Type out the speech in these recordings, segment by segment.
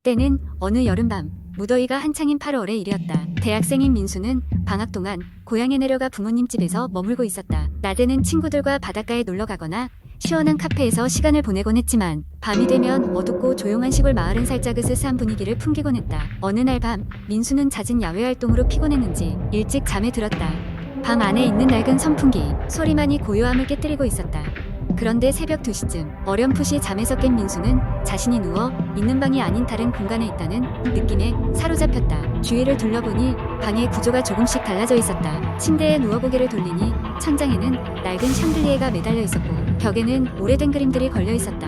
때는 어느 여름밤, 무더위가 한창인 8월의 일이었다. 대학생인 민수는 방학 동안 고향에 내려가 부모님 집에서 머물고 있었다. 낮에는 친구들과 바닷가에 놀러 가거나 시원한 카페에서 시간을 보내곤 했지만 밤이 되면 어둡고 조용한 시골 마을은 살짝 으스스한 분위기를 풍기곤 했다. 어느 날 밤, 민수는 잦은 야외 활동으로 피곤했는지 일찍 잠에 들었다. 방 안에 있는 낡은 선풍기 소리만이 고요함을 깨뜨리고 있었다. 그런데 새벽 2시쯤 어렴풋이 잠에서 깬 민수는 자신이 누워 있는 방이 아닌 다른 공간에 있다는 느낌에 사로잡혔다. 주위를 둘러보니 방의 구조가 조금씩 달라져 있었다. 침대에 누워 고개를 돌리니 천장에는 낡은 샹들리에가 매달려 있었고 벽에는 오래된 그림들이 걸려 있었다.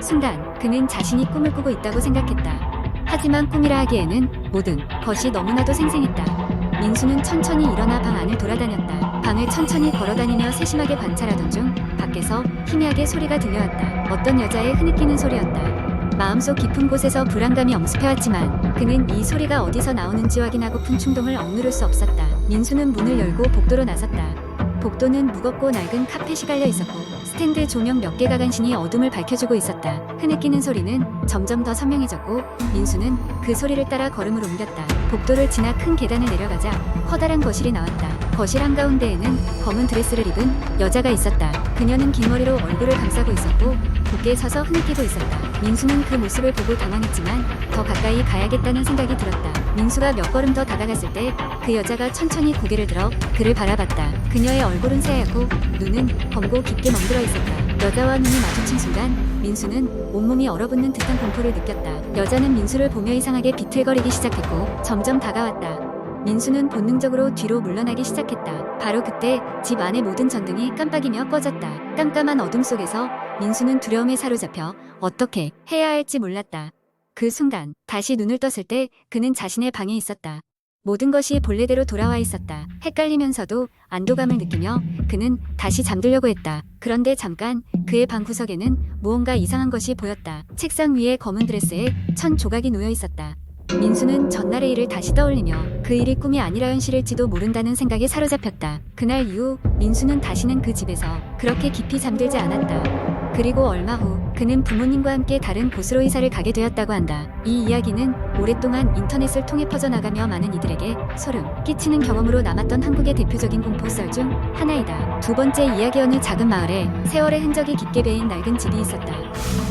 순간 그는 자신이 꿈을 꾸고 있다고 생각했다. 하지만 꿈이라 하기에는 모든 것이 너무나도 생생했다. 민수는 천천히 일어나 방 안을 돌아다녔다. 방을 천천히 걸어다니며 세심하게 관찰하던 중 밖에서 희미하게 소리가 들려왔다. 어떤 여자의 흐느끼는 소리였다. 마음속 깊은 곳에서 불안감이 엄습해왔지만 그는 이 소리가 어디서 나오는지 확인하고픈 충동을 억누를 수 없었다. 민수는 문을 열고 복도로 나섰다. 복도는 무겁고 낡은 카펫이 깔려 있었고 스탠드 조명 몇 개가 간신히 어둠을 밝혀주고 있었다. 흐느끼는 소리는 점점 더 선명해졌고 민수는 그 소리를 따라 걸음을 옮겼다. 복도를 지나 큰 계단을 내려가자 커다란 거실이 나왔다. 거실 한가운데에는 검은 드레스를 입은 여자가 있었다. 그녀는 긴 머리로 얼굴을 감싸고 있었고 굳게 서서 흐느끼고 있었다. 민수는 그 모습을 보고 당황했지만 더 가까이 가야겠다는 생각이 들었다. 민수가 몇 걸음 더 다가갔을 때 그 여자가 천천히 고개를 들어 그를 바라봤다. 그녀의 얼굴은 새하얗고 눈은 검고 깊게 멍들어 있었다. 여자와 눈이 마주친 순간 민수는 온몸이 얼어붙는 듯한 공포를 느꼈다. 여자는 민수를 보며 이상하게 비틀거리기 시작했고 점점 다가왔다. 민수는 본능적으로 뒤로 물러나기 시작했다. 바로 그때 집 안의 모든 전등이 깜빡이며 꺼졌다. 깜깜한 어둠 속에서 민수는 두려움에 사로잡혀 어떻게 해야 할지 몰랐다. 그 순간 다시 눈을 떴을 때 그는 자신의 방에 있었다. 모든 것이 본래대로 돌아와 있었다. 헷갈리면서도 안도감을 느끼며 그는 다시 잠들려고 했다. 그런데 잠깐 그의 방 구석에는 무언가 이상한 것이 보였다. 책상 위에 검은 드레스에 천 조각이 놓여 있었다. 민수는 전날의 일을 다시 떠올리며 그 일이 꿈이 아니라 현실일지도 모른다는 생각에 사로잡혔다. 그날 이후 민수는 다시는 그 집에서 그렇게 깊이 잠들지 않았다. 그리고 얼마 후 그는 부모님과 함께 다른 곳으로 이사를 가게 되었다고 한다. 이 이야기는 오랫동안 인터넷을 통해 퍼져나가며 많은 이들에게 소름 끼치는 경험으로 남았던 한국의 대표적인 공포썰 중 하나이다. 두 번째 이야기. 어느 작은 마을에 세월의 흔적이 깊게 배인 낡은 집이 있었다.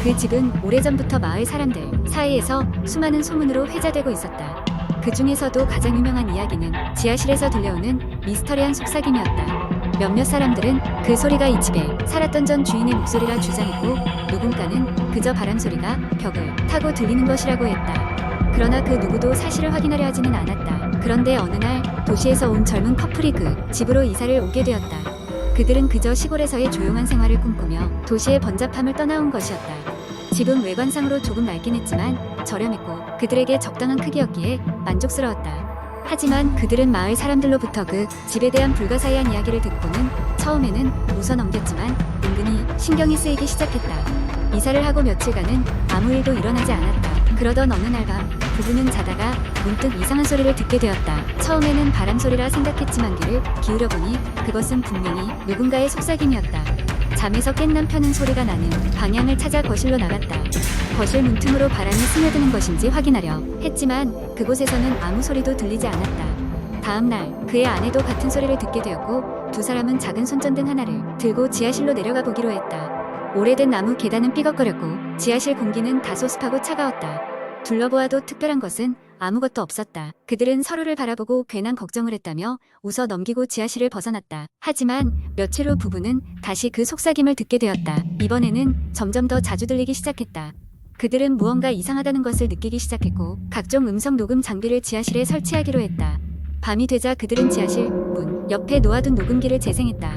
그 집은 오래전부터 마을 사람들 사이에서 수많은 소문으로 회자되고 있었다. 그 중에서도 가장 유명한 이야기는 지하실에서 들려오는 미스터리한 속삭임이었다. 몇몇 사람들은 그 소리가 이 집에 살았던 전 주인의 목소리라 주장했고 누군가는 그저 바람소리가 벽을 타고 들리는 것이라고 했다. 그러나 그 누구도 사실을 확인하려 하지는 않았다. 그런데 어느 날 도시에서 온 젊은 커플이 그 집으로 이사를 오게 되었다. 그들은 그저 시골에서의 조용한 생활을 꿈꾸며 도시의 번잡함을 떠나온 것이었다. 집은 외관상으로 조금 낡긴 했지만 저렴했고 그들에게 적당한 크기였기에 만족스러웠다. 하지만 그들은 마을 사람들로부터 그 집에 대한 불가사의한 이야기를 듣고는 처음에는 웃어 넘겼지만 은근히 신경이 쓰이기 시작했다. 이사를 하고 며칠간은 아무 일도 일어나지 않았다. 그러던 어느 날 밤 부부는 자다가 문득 이상한 소리를 듣게 되었다. 처음에는 바람소리라 생각했지만 귀를 기울여보니 그것은 분명히 누군가의 속삭임이었다. 잠에서 깬 남편은 소리가 나는 방향을 찾아 거실로 나갔다. 거실 문틈으로 바람이 스며드는 것인지 확인하려 했지만 그곳에서는 아무 소리도 들리지 않았다. 다음 날 그의 아내도 같은 소리를 듣게 되었고 두 사람은 작은 손전등 하나를 들고 지하실로 내려가 보기로 했다. 오래된 나무 계단은 삐걱거렸고 지하실 공기는 다소 습하고 차가웠다. 둘러보아도 특별한 것은 아무것도 없었다. 그들은 서로를 바라보고 괜한 걱정을 했다며 웃어 넘기고 지하실을 벗어났다. 하지만 며칠 후 부부는 다시 그 속삭임을 듣게 되었다. 이번에는 점점 더 자주 들리기 시작했다. 그들은 무언가 이상하다는 것을 느끼기 시작했고 각종 음성 녹음 장비를 지하실에 설치하기로 했다. 밤이 되자 그들은 지하실 문 옆에 놓아둔 녹음기를 재생했다.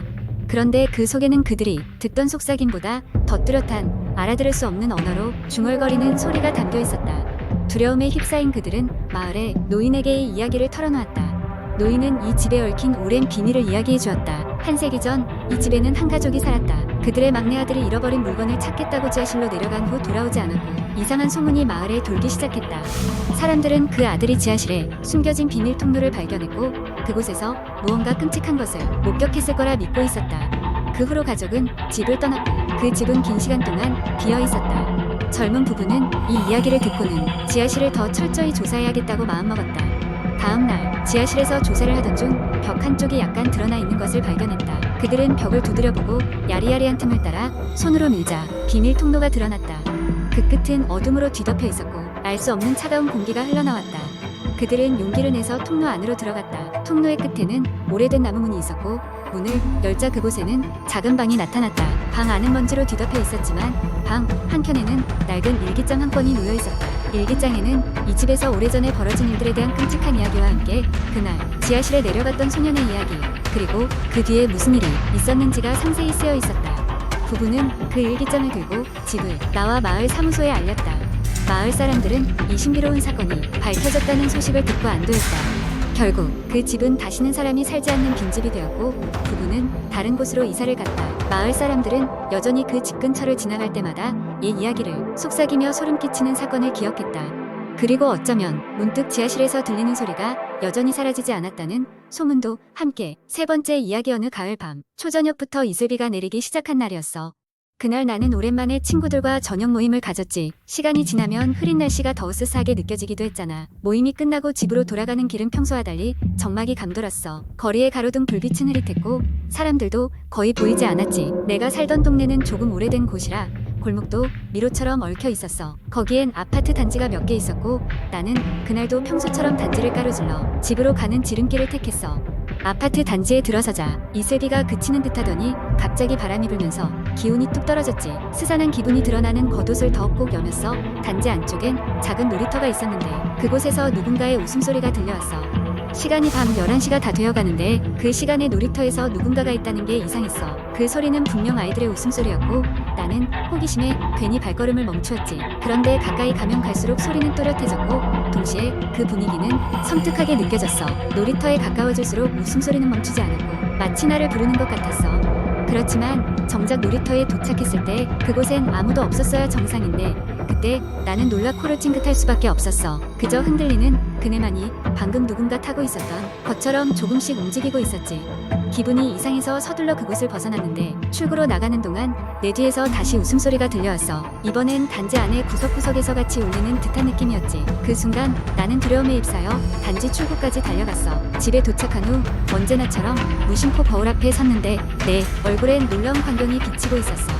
그런데 그 속에는 그들이 듣던 속삭임보다 더 뚜렷한 알아들을 수 없는 언어로 중얼거리는 소리가 담겨 있었다. 두려움에 휩싸인 그들은 마을의 노인에게의 이야기를 털어놓았다. 노인은 이 집에 얽힌 오랜 비밀을 이야기해 주었다. 한 세기 전 이 집에는 한 가족이 살았다. 그들의 막내 아들이 잃어버린 물건을 찾겠다고 지하실로 내려간 후 돌아오지 않았고 이상한 소문이 마을에 돌기 시작했다. 사람들은 그 아들이 지하실에 숨겨진 비밀 통로를 발견했고 그곳에서 무언가 끔찍한 것을 목격했을 거라 믿고 있었다. 그 후로 가족은 집을 떠났고 그 집은 긴 시간 동안 비어 있었다. 젊은 부부는 이 이야기를 듣고는 지하실을 더 철저히 조사해야겠다고 마음먹었다. 다음 날 지하실에서 조사를 하던 중 벽 한쪽이 약간 드러나 있는 것을 발견했다. 그들은 벽을 두드려보고 야리야리한 틈을 따라 손으로 밀자 비밀 통로가 드러났다. 그 끝은 어둠으로 뒤덮여 있었고 알 수 없는 차가운 공기가 흘러나왔다. 그들은 용기를 내서 통로 안으로 들어갔다. 통로의 끝에는 오래된 나무문이 있었고 문을 열자 그곳에는 작은 방이 나타났다. 방 안은 먼지로 뒤덮여 있었지만 방 한켠에는 낡은 일기장 한 권이 놓여 있었다. 일기장에는 이 집에서 오래전에 벌어진 일들에 대한 끔찍한 이야기와 함께 그날 지하실에 내려갔던 소년의 이야기, 그리고 그 뒤에 무슨 일이 있었는지가 상세히 쓰여 있었다. 부부는 그 일기장을 들고 집을 나와 마을 사무소에 알렸다. 마을 사람들은 이 신비로운 사건이 밝혀졌다는 소식을 듣고 안도했다. 결국 그 집은 다시는 사람이 살지 않는 빈집이 되었고 부부는 다른 곳으로 이사를 갔다. 마을 사람들은 여전히 그 집 근처를 지나갈 때마다 옛 이야기를 속삭이며 소름 끼치는 사건을 기억했다. 그리고 어쩌면 문득 지하실에서 들리는 소리가 여전히 사라지지 않았다는 소문도 함께. 세 번째 이야기. 어느 가을 밤 초저녁부터 이슬비가 내리기 시작한 날이었어. 그날 나는 오랜만에 친구들과 저녁 모임을 가졌지. 시간이 지나면 흐린 날씨가 더 으스스하게 느껴지기도 했잖아. 모임이 끝나고 집으로 돌아가는 길은 평소와 달리 적막이 감돌았어. 거리에 가로등 불빛은 흐릿했고 사람들도 거의 보이지 않았지. 내가 살던 동네는 조금 오래된 곳이라 골목도 미로처럼 얽혀 있었어. 거기엔 아파트 단지가 몇 개 있었고 나는 그날도 평소처럼 단지를 가로질러 집으로 가는 지름길을 택했어. 아파트 단지에 들어서자 이슬비가 그치는 듯하더니 갑자기 바람이 불면서 기온이 뚝 떨어졌지. 스산한 기분이 드러나는 겉옷을 더 꼭 여몄어. 단지 안쪽엔 작은 놀이터가 있었는데 그곳에서 누군가의 웃음소리가 들려왔어. 시간이 밤 11시가 다 되어가는데 그 시간에 놀이터에서 누군가가 있다는 게 이상했어. 그 소리는 분명 아이들의 웃음소리였고 나는 호기심에 괜히 발걸음을 멈추었지. 그런데 가까이 가면 갈수록 소리는 또렷해졌고 동시에 그 분위기는 섬뜩하게 느껴졌어. 놀이터에 가까워질수록 웃음소리는 멈추지 않았고 마치 나를 부르는 것 같았어. 그렇지만 정작 놀이터에 도착했을 때 그곳엔 아무도 없었어야 정상인데 그때 나는 놀라 코를 찡긋할 수밖에 없었어. 그저 흔들리는 그네만이 방금 누군가 타고 있었던 것처럼 조금씩 움직이고 있었지. 기분이 이상해서 서둘러 그곳을 벗어났는데 출구로 나가는 동안 내 뒤에서 다시 웃음소리가 들려왔어. 이번엔 단지 안에 구석구석에서 같이 울리는 듯한 느낌이었지. 그 순간 나는 두려움에 휩싸여 단지 출구까지 달려갔어. 집에 도착한 후 언제나처럼 무심코 거울 앞에 섰는데 내 얼굴엔 놀라운 광경이 비치고 있었어.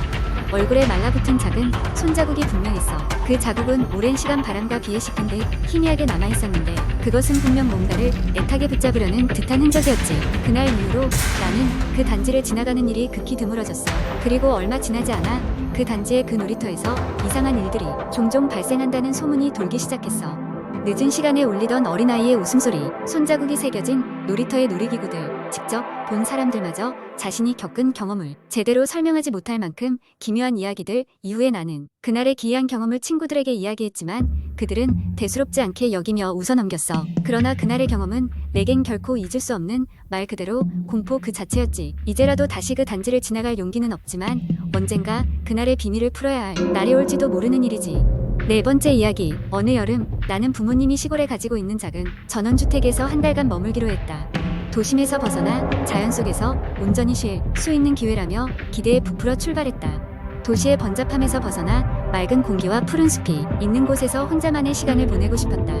얼굴에 말라붙은 작은 손자국이 분명했어. 그 자국은 오랜 시간 바람과 비에 씻긴 듯 희미하게 남아있었는데 그것은 분명 뭔가를 애타게 붙잡으려는 듯한 흔적이었지. 그날 이후로 나는 그 단지를 지나가는 일이 극히 드물어졌어. 그리고 얼마 지나지 않아 그 단지의 그 놀이터에서 이상한 일들이 종종 발생한다는 소문이 돌기 시작했어. 늦은 시간에 울리던 어린아이의 웃음소리, 손자국이 새겨진 놀이터의 놀이기구들, 직접 본 사람들마저 자신이 겪은 경험을 제대로 설명하지 못할 만큼 기묘한 이야기들. 이후에 나는 그날의 기이한 경험을 친구들에게 이야기했지만 그들은 대수롭지 않게 여기며 웃어넘겼어. 그러나 그날의 경험은 내겐 결코 잊을 수 없는 말 그대로 공포 그 자체였지. 이제라도 다시 그 단지를 지나갈 용기는 없지만 언젠가 그날의 비밀을 풀어야 할 날이 올지도 모르는 일이지. 네 번째 이야기. 어느 여름 나는 부모님이 시골에 가지고 있는 작은 전원주택에서 한 달간 머물기로 했다. 도심에서 벗어나 자연 속에서 온전히 쉴 수 있는 기회라며 기대에 부풀어 출발했다. 도시의 번잡함에서 벗어나 맑은 공기와 푸른 숲이 있는 곳에서 혼자만의 시간을 보내고 싶었다.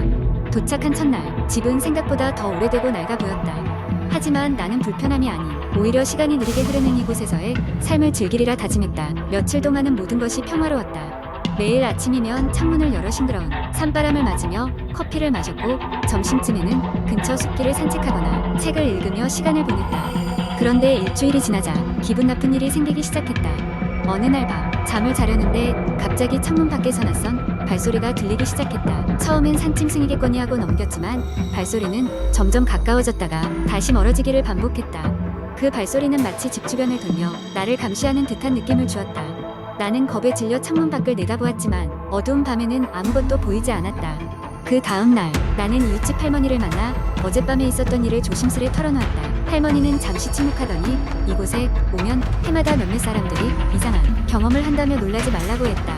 도착한 첫날 집은 생각보다 더 오래되고 낡아 보였다. 하지만 나는 불편함이 아닌 오히려 시간이 느리게 흐르는 이곳에서의 삶을 즐기리라 다짐했다. 며칠 동안은 모든 것이 평화로웠다. 매일 아침이면 창문을 열어 싱그러운 산바람을 맞으며 커피를 마셨고 점심쯤에는 근처 숲길을 산책하거나 책을 읽으며 시간을 보냈다. 그런데 일주일이 지나자 기분 나쁜 일이 생기기 시작했다. 어느 날 밤 잠을 자려는데 갑자기 창문 밖에서 낯선 발소리가 들리기 시작했다. 처음엔 산짐승이겠거니 하고 넘겼지만 발소리는 점점 가까워졌다가 다시 멀어지기를 반복했다. 그 발소리는 마치 집 주변을 돌며 나를 감시하는 듯한 느낌을 주었다. 나는 겁에 질려 창문 밖을 내다보았지만 어두운 밤에는 아무것도 보이지 않았다. 그 다음 날 나는 이웃집 할머니를 만나 어젯밤에 있었던 일을 조심스레 털어놓았다. 할머니는 잠시 침묵하더니 이곳에 오면 해마다 몇몇 사람들이 이상한 경험을 한다며 놀라지 말라고 했다.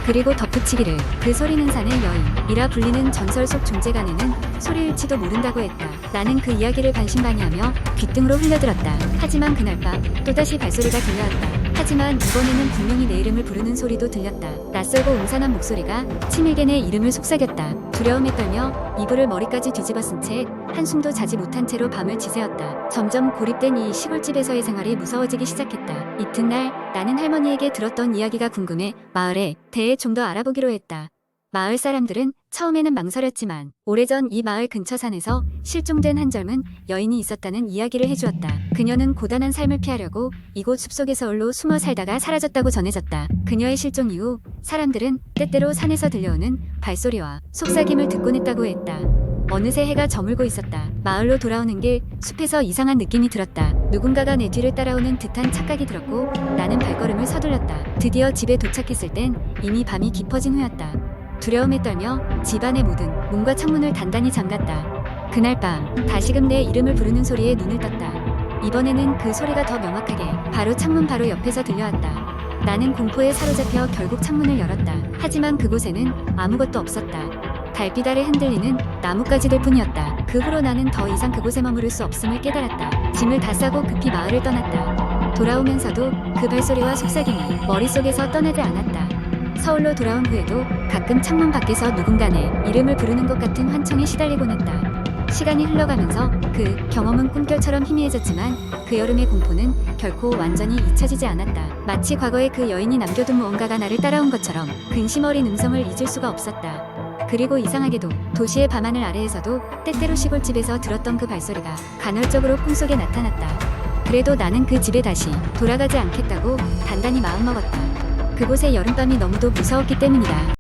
그리고 덧붙이기를 그 소리는 산의 여인이라 불리는 전설 속 존재가 내는 소리일지도 모른다고 했다. 나는 그 이야기를 반신반의하며 귓등으로 흘려들었다. 하지만 그날 밤 또다시 발소리가 들려왔다. 하지만 이번에는 분명히 내 이름을 부르는 소리도 들렸다. 낯설고 음산한 목소리가 치밀게 내 이름을 속삭였다. 두려움에 떨며 이불을 머리까지 뒤집어 쓴 채 한숨도 자지 못한 채로 밤을 지새웠다. 점점 고립된 이 시골집에서의 생활이 무서워지기 시작했다. 이튿날 나는 할머니에게 들었던 이야기가 궁금해 마을에 대해 좀 더 알아보기로 했다. 마을 사람들은 처음에는 망설였지만 오래전 이 마을 근처 산에서 실종된 한 젊은 여인이 있었다는 이야기를 해주었다. 그녀는 고단한 삶을 피하려고 이곳 숲속에서 홀로 숨어 살다가 사라졌다고 전해졌다. 그녀의 실종 이후 사람들은 때때로 산에서 들려오는 발소리와 속삭임을 듣곤 했다고 했다. 어느새 해가 저물고 있었다. 마을로 돌아오는 길 숲에서 이상한 느낌이 들었다. 누군가가 내 뒤를 따라오는 듯한 착각이 들었고 나는 발걸음을 서둘렀다. 드디어 집에 도착했을 땐 이미 밤이 깊어진 후였다. 두려움에 떨며 집안의 모든 문과 창문을 단단히 잠갔다. 그날 밤 다시금 내 이름을 부르는 소리에 눈을 떴다. 이번에는 그 소리가 더 명확하게 바로 창문 바로 옆에서 들려왔다. 나는 공포에 사로잡혀 결국 창문을 열었다. 하지만 그곳에는 아무것도 없었다. 달빛 아래 흔들리는 나뭇가지들 뿐이었다. 그 후로 나는 더 이상 그곳에 머무를 수 없음을 깨달았다. 짐을 다 싸고 급히 마을을 떠났다. 돌아오면서도 그 발소리와 속삭임이 머릿속에서 떠나지 않았다. 서울로 돌아온 후에도 가끔 창문 밖에서 누군가 내 이름을 부르는 것 같은 환청에 시달리곤 했다. 시간이 흘러가면서 그 경험은 꿈결처럼 희미해졌지만 그 여름의 공포는 결코 완전히 잊혀지지 않았다. 마치 과거에 그 여인이 남겨둔 무언가가 나를 따라온 것처럼 근심 어린 음성을 잊을 수가 없었다. 그리고 이상하게도 도시의 밤하늘 아래에서도 때때로 시골집에서 들었던 그 발소리가 간헐적으로 꿈속에 나타났다. 그래도 나는 그 집에 다시 돌아가지 않겠다고 단단히 마음먹었다. 그곳의 여름밤이 너무도 무서웠기 때문이다.